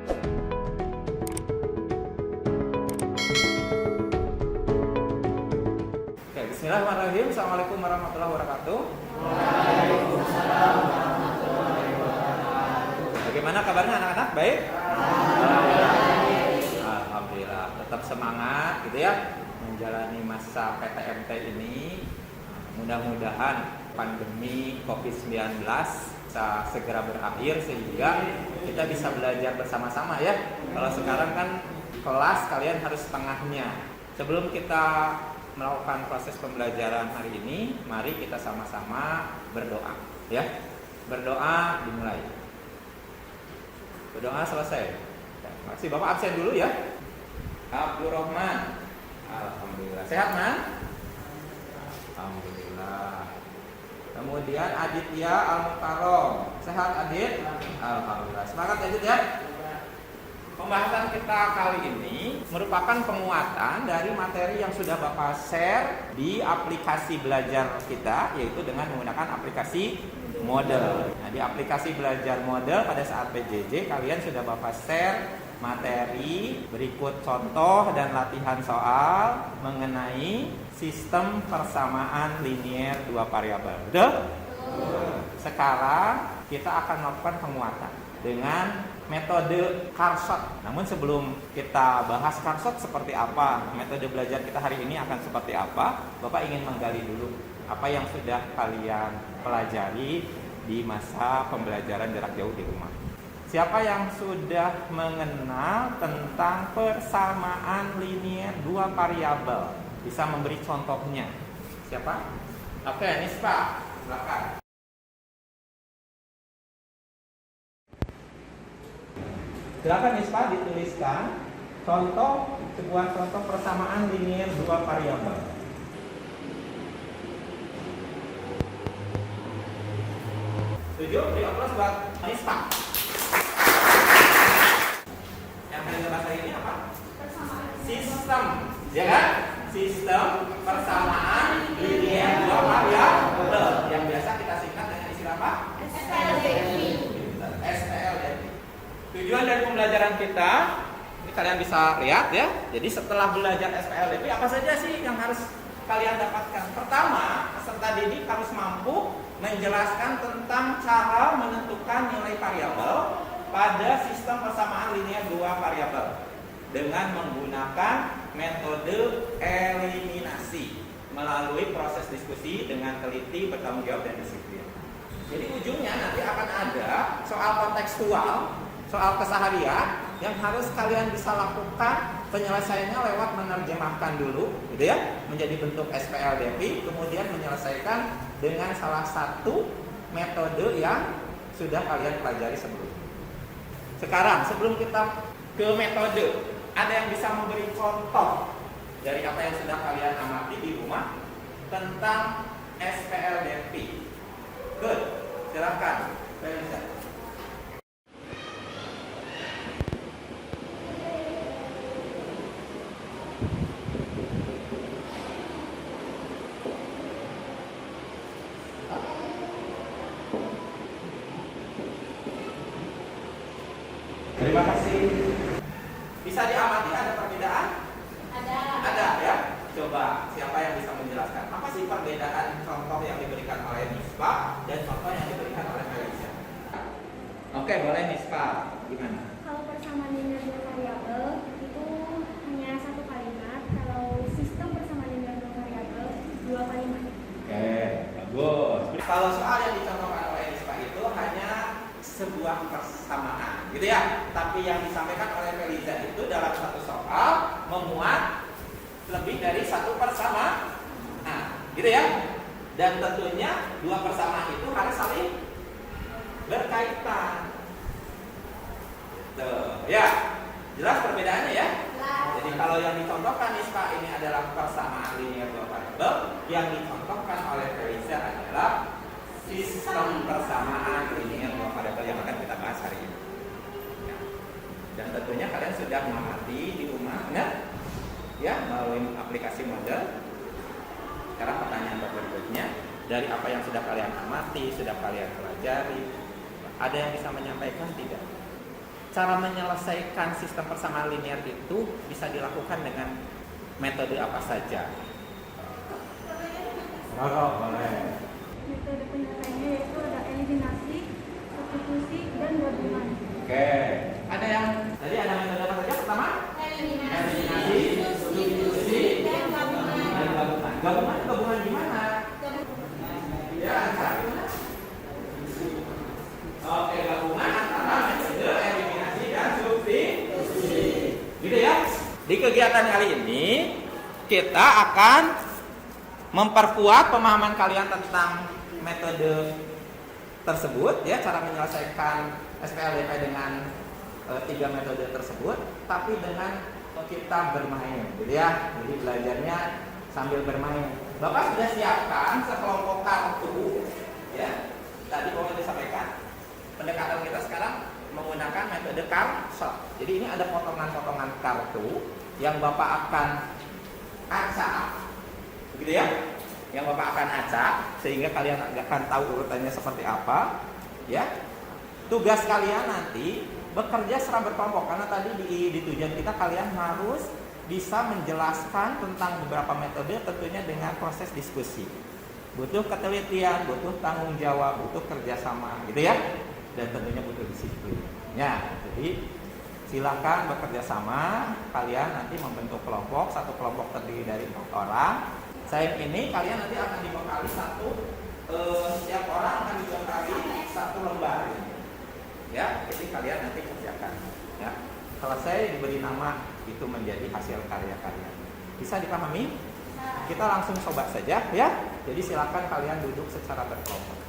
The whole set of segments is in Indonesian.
Oke, bismillahirrahmanirrahim. Assalamualaikum warahmatullahi wabarakatuh. Waalaikumsalam warahmatullahi wabarakatuh. Bagaimana kabarnya anak-anak? Baik? Alhamdulillah. Tetap semangat gitu ya menjalani masa PTMT ini. Mudah-mudahan pandemi COVID-19 bisa segera berakhir sehingga kita bisa belajar bersama-sama ya. Kalau sekarang kan kelas kalian harus setengahnya. Sebelum kita melakukan proses pembelajaran hari ini, mari kita sama-sama berdoa ya. Berdoa dimulai. Berdoa selesai. Terima kasih. Bapak absen dulu ya. Abdurrahman. Alhamdulillah. Sehat, Man? Alhamdulillah. Kemudian Aditya Al-Mukarrom. Sehat, Adit? Alhamdulillah. Semangat Adit ya. Pembahasan kita kali ini merupakan penguatan dari materi yang sudah Bapak share di aplikasi belajar kita, yaitu dengan menggunakan aplikasi Moodle. Nah, di aplikasi belajar Moodle pada saat PJJ kalian sudah Bapak share materi berikut contoh dan latihan soal mengenai sistem persamaan linier dua variabel. Betul? Sekarang kita akan melakukan penguatan dengan metode Carshot. Namun sebelum kita bahas Carshot seperti apa, metode belajar kita hari ini akan seperti apa, Bapak ingin menggali dulu apa yang sudah kalian pelajari di masa pembelajaran jarak jauh di rumah. Siapa yang sudah mengenal tentang persamaan linier dua variabel? Bisa memberi contohnya? Siapa? Oke, Nispa, silakan. Silakan Nispa dituliskan sebuah contoh persamaan linier dua variabel. Setuju? Beri aplaus buat Nispa. Yang kalian bahas hari ini apa? Persamaan. Sistem, ya kan? Sistem persamaan linier dua variabel yang biasa kita singkat dengan istilah apa? SPLDV. Tujuan dari pembelajaran kita, ini kalian bisa lihat ya. Jadi setelah belajar SPLDV, apa saja sih yang harus kalian dapatkan? Pertama, peserta didik harus mampu menjelaskan tentang cara menentukan nilai variabel pada sistem persamaan linier dua variabel dengan menggunakan metode eliminasi melalui proses diskusi dengan teliti, bertanggung jawab, dan disiplin. Jadi ujungnya nanti akan ada soal kontekstual, soal keseharian yang harus kalian bisa lakukan penyelesaiannya lewat menerjemahkan dulu, gitu ya, menjadi bentuk SPLDV, kemudian menyelesaikan dengan salah satu metode yang sudah kalian pelajari sebelumnya. Sekarang sebelum kita ke metode, ada yang bisa memberi contoh dari apa yang sudah kalian amati di rumah tentang SPLDV? Good, silakan. Terima kasih. Bisa diamati ada perbedaan? Ada ya. Coba siapa yang bisa menjelaskan apa sih perbedaan contoh yang diberikan oleh Nispa dan contoh yang diberikan oleh Felicia? Oke, boleh Nispa. Gimana? Kalau persamaan linier dua variabel itu hanya satu kalimat. Kalau sistem persamaan linier dua variabel dua kalimat. Oke, bagus. Kalau soal yang dicontohkan oleh Nispa itu hanya sebuah persamaan, gitu ya. Tapi yang disampaikan oleh Felicia itu dalam satu soal memuat lebih dari satu persamaan, gitu ya. Dan tentunya dua persamaan itu harus saling berkaitan. Tuh, ya, jelas perbedaannya ya. Jadi kalau yang dicontohkan Nispa ini adalah persamaan linier dua variabel, yang dicontohkan oleh Felicia adalah sistem persamaan linier dua variabel yang akan kita bahas hari ini. Ya. Dan tentunya kalian sudah mengamati di rumahnya, ya, melalui aplikasi Moodle. Sekarang pertanyaan berikutnya, dari apa yang sudah kalian amati, sudah kalian pelajari, ada yang bisa menyampaikan tidak? cara menyelesaikan sistem persamaan linear itu bisa dilakukan dengan metode apa saja? Boleh. Metode penyelesaiannya yaitu ada eliminasi, substitusi, dan gabungan. Oke. Ada yang tadi ada metode apa saja? Pertama? Eliminasi, substitusi, dan gabungan. Gabungan gimana? Ya, gimana? Oke, gabungan antara metode eliminasi dan substitusi. Gitu ya. Di kegiatan kali ini kita akan memperkuat pemahaman kalian tentang metode tersebut ya, cara menyelesaikan SPLDP dengan 3 metode tersebut, tapi dengan kita bermain, gitu ya. Jadi belajarnya sambil bermain. Bapak sudah siapkan sekelompok kartu ya. Tadi mau disampaikan pendekatan kita sekarang menggunakan metode card shot. Jadi ini ada potongan-potongan kartu yang Bapak akan acak, begitu ya? Yang Bapak akan acak sehingga kalian akan tahu urutannya seperti apa, ya. Tugas kalian nanti bekerja secara berkelompok karena tadi di tujuan kita kalian harus bisa menjelaskan tentang beberapa metode tentunya dengan proses diskusi. Butuh ketelitian, butuh tanggung jawab, butuh kerjasama, gitu ya. Dan tentunya butuh disiplin. Ya, jadi silakan bekerja sama. Kalian nanti membentuk kelompok, satu kelompok terdiri dari 4 orang. Saya ini kalian nanti akan dibekali setiap orang akan dibekali 1 lembar. Ya, jadi kalian nanti kerjakan. Ya, selesai diberi nama itu menjadi hasil karya kalian. Bisa dipahami? Kita langsung coba saja, ya. Jadi silakan kalian duduk secara berkelompok.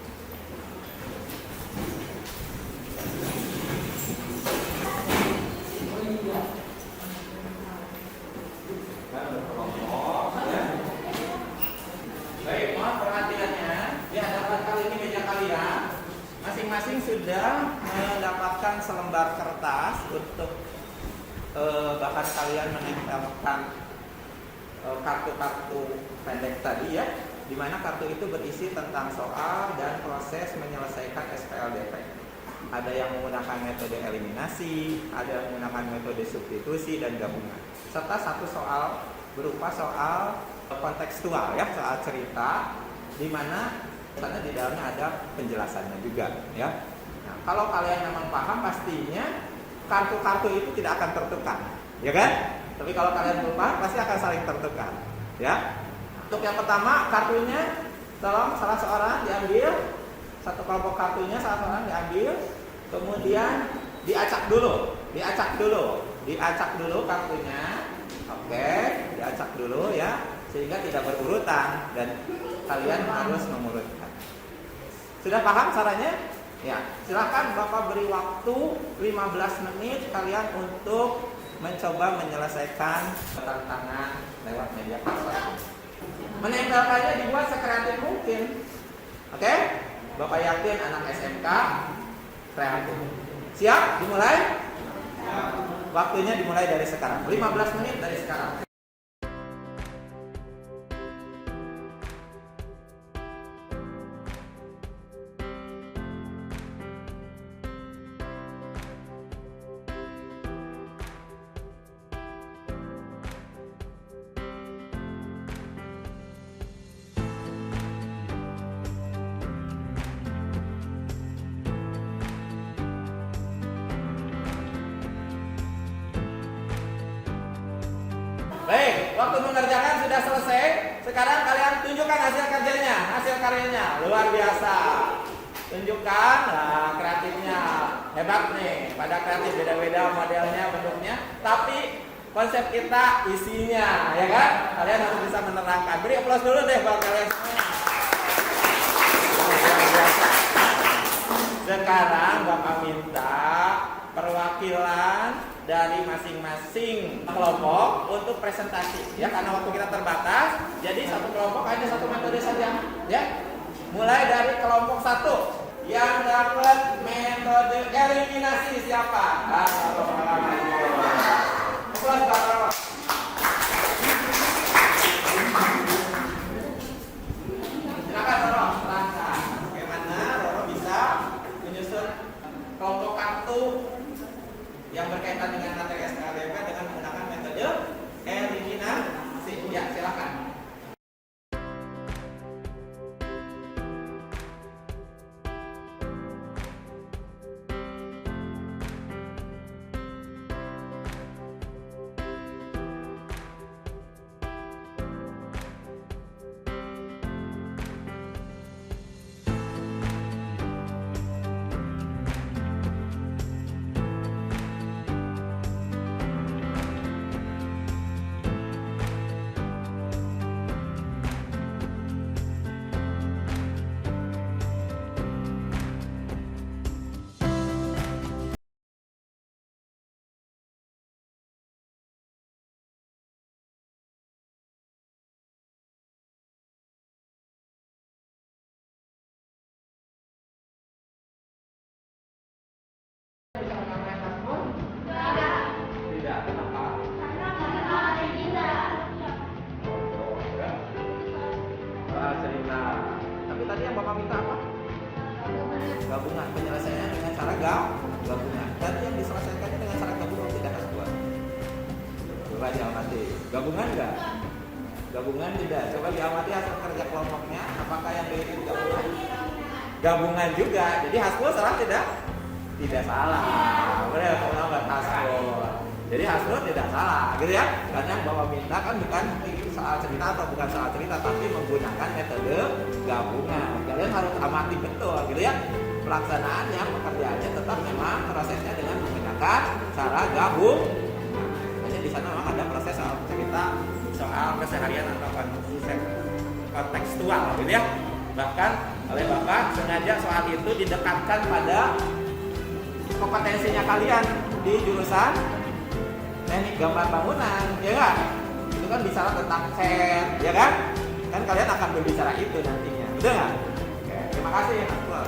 Baik, mohon perhatiannya. Di hadapan kali ini meja kalian masing-masing sudah mendapatkan selembar kertas untuk bahkan kalian menempelkan kartu-kartu pendek tadi ya, di mana kartu itu berisi tentang soal dan proses menyelesaikan SPLDP. Ada yang menggunakan metode eliminasi, ada yang menggunakan metode substitusi dan gabungan, serta satu soal berupa soal kontekstual ya, soal cerita, di mana karena di dalamnya ada penjelasannya juga ya. Nah, kalau kalian memang paham pastinya kartu-kartu itu tidak akan tertukar, ya kan? Tapi kalau kalian belum paham pasti akan saling tertukar, ya. Untuk yang pertama kartunya, tolong salah seorang diambil, satu kelompok kartunya salah seorang diambil, kemudian diacak dulu kartunya, oke, diacak dulu ya, sehingga tidak berurutan dan kalian harus mengurutkan. Sudah paham caranya? Ya, silakan Bapak beri waktu 15 menit kalian untuk mencoba menyelesaikan tantangan lewat media sosial. Menempelkannya dibuat sekreatif mungkin. Oke? Bapak yakin anak SMK kreatif. Siap? Dimulai? Waktunya dimulai dari sekarang. 15 menit dari sekarang. Baik, waktu mengerjakan sudah selesai. Sekarang kalian tunjukkan hasil kerjanya, hasil karyanya. Luar biasa. Tunjukkan, nah, kreatifnya. Hebat nih. Pada kreatif beda-beda modelnya, bentuknya. Tapi konsep kita isinya, ya kan? Kalian harus bisa menerangkan. Beri aplaus dulu deh buat kalian semua. Sekarang Bapak minta perwakilan dari masing-masing kelompok untuk presentasi ya, karena waktu kita terbatas, jadi satu kelompok hanya satu metode saja ya. Mulai dari kelompok 1 yang dapat metode eliminasi siapa? Silakan Roro, terangkan bagaimana Roro bisa menyusun kelompok kartu yang berkaitan dengan materi SPLDP dengan menggunakan metode eliminasi. Ya, silakan. Tidak, kenapa? Cerita. Tapi tadi yang Bapak minta apa? Gabungan. Penyelesaiannya dengan cara gabungan. Dan yang diselesaikannya dengan cara gabungan tidak harus buat. Coba diamati. Gabungan enggak? Gabungan tidak. Coba diamati hasil kerja kelompoknya. Apakah yang itu gabungan? Gabungan juga. Jadi Haskell salah tidak? Tidak salah. Benar, pendapat Haskell. Jadi Haskell tidak salah, gitu ya? Karena yang Bapak minta kan bukan soal cerita atau bukan soal cerita, tapi menggunakan metode gabungan. Kalian harus amati betul, gitu ya? Pelaksanaannya, pekerjaannya tetap memang prosesnya dengan menggunakan cara gabung. Hanya di sana memang ada proses soal cerita, soal keseharian atau kontekstual, gitu ya? Bahkan oleh Bapak sengaja soal itu didekatkan pada kompetensinya kalian di jurusan teknik gambar bangunan, ya kan? Itu kan bicara tentang CAD, ya kan? Kan kalian akan berbicara itu nantinya, betul nggak? Oke, terima kasih Mas Pur.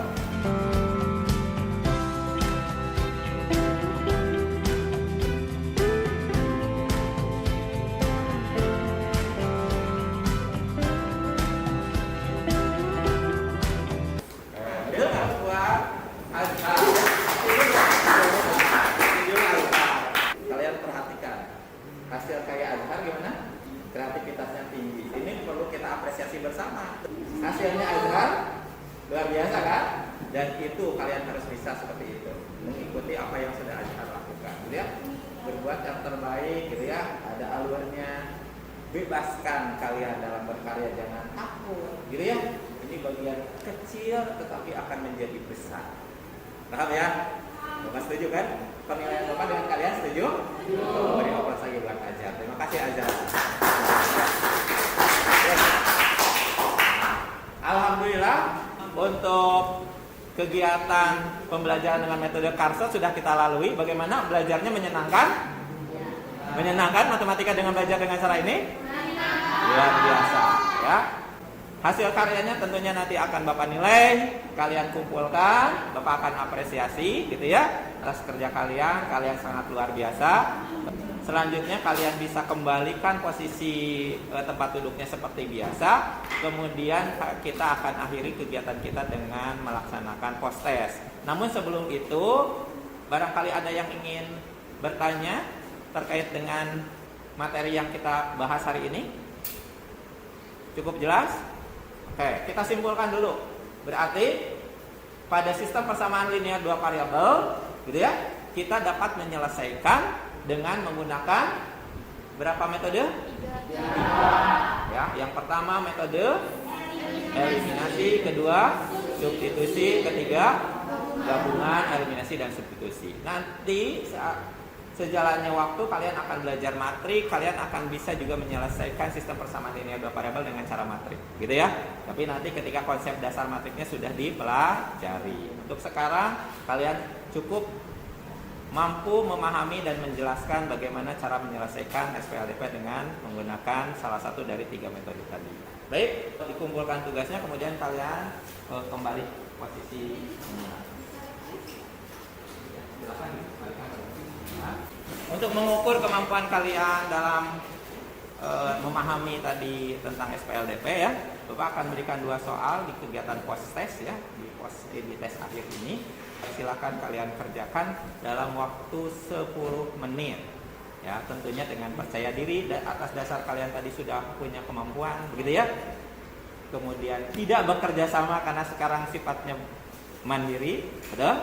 Betul nggak buat kalian perhatikan hasil karya Azhar gimana? Kreativitasnya tinggi. Ini perlu kita apresiasi bersama. Hasilnya Azhar luar biasa kan? Dan itu kalian harus bisa seperti itu, mengikuti apa yang sudah Azhar lakukan, gitu ya? Berbuat yang terbaik, gitu ya? Ada alurnya. Bebaskan kalian dalam berkarya, jangan takut, gitu ya? Ini bagian kecil tetapi akan menjadi besar. Paham ya? Bapak setuju kan? Penilaian Bapak dengan kalian setuju? Beri aplaus lagi buat Azhar. Terima kasih Azhar. Alhamdulillah untuk kegiatan pembelajaran dengan metode Carso sudah kita lalui. Bagaimana belajarnya menyenangkan? Menyenangkan matematika dengan belajar dengan cara ini? Luar biasa, ya. Hasil karyanya tentunya nanti akan Bapak nilai, kalian kumpulkan, Bapak akan apresiasi, gitu ya, atas kerja kalian sangat luar biasa. Selanjutnya kalian bisa kembalikan posisi tempat duduknya seperti biasa. Kemudian kita akan akhiri kegiatan kita dengan melaksanakan post test. Namun sebelum itu, barangkali ada yang ingin bertanya terkait dengan materi yang kita bahas hari ini. Cukup jelas? Oke, kita simpulkan dulu. Berarti pada sistem persamaan linear dua variabel, gitu ya, kita dapat menyelesaikan dengan menggunakan berapa metode? 3. Ya, yang pertama metode eliminasi, kedua substitusi, ketiga gabungan, eliminasi dan substitusi. Nanti saat sejalannya waktu kalian akan belajar matrik, kalian akan bisa juga menyelesaikan sistem persamaan linear dua variabel dengan cara matrik, gitu ya. Tapi nanti ketika konsep dasar matriknya sudah dipelajari. Untuk sekarang kalian cukup mampu memahami dan menjelaskan bagaimana cara menyelesaikan SPLDP dengan menggunakan salah satu dari 3 metode tadi. Baik, dikumpulkan tugasnya, kemudian kalian kembali posisi. Untuk mengukur kemampuan kalian dalam memahami tadi tentang SPLDP ya, Bapak akan berikan 2 soal di kegiatan post test ya, di tes akhir ini. Silakan kalian kerjakan dalam waktu 10 menit. Ya, tentunya dengan percaya diri dan atas dasar kalian tadi sudah punya kemampuan, begitu ya. Kemudian tidak bekerja sama karena sekarang sifatnya mandiri, betul?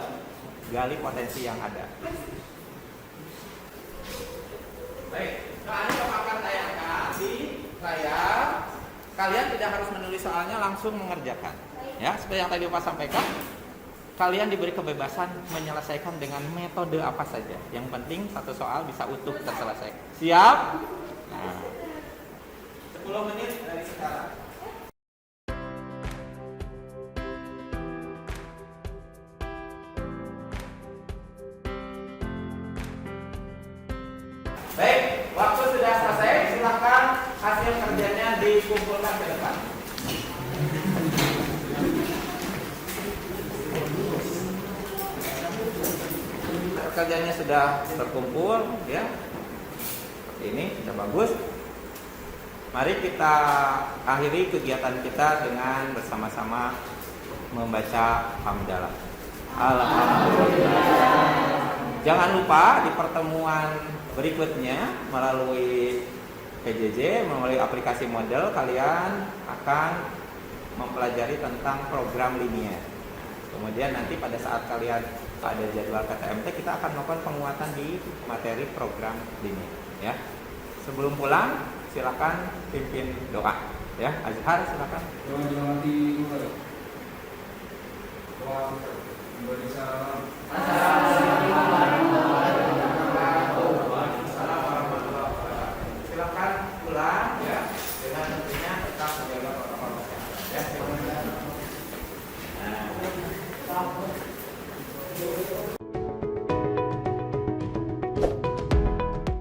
Gali potensi yang ada. Baik, nah ini Bapak akan tayangkan di layar. Kalian tidak harus menulis soalnya, langsung mengerjakan. Ya, seperti yang tadi Bapak sampaikan, kalian diberi kebebasan menyelesaikan dengan metode apa saja. Yang penting satu soal bisa utuh terselesaikan. Siap? Nah, 10 menit dari sekarang. Baik, waktu sudah selesai. Silakan hasil kerjanya dikumpulkan ke depan. Kerjanya sudah terkumpul, ya. Seperti ini sudah bagus. Mari kita akhiri kegiatan kita dengan bersama-sama membaca hamdalah. Alhamdulillah. Jangan lupa di pertemuan berikutnya melalui PJJ, melalui aplikasi model, kalian akan mempelajari tentang program linear. Kemudian nanti pada saat kalian ada jadwal KTMT, kita akan melakukan penguatan di materi program linear. Ya. Sebelum pulang, silakan pimpin doa. Ya, Azhar silakan. Doa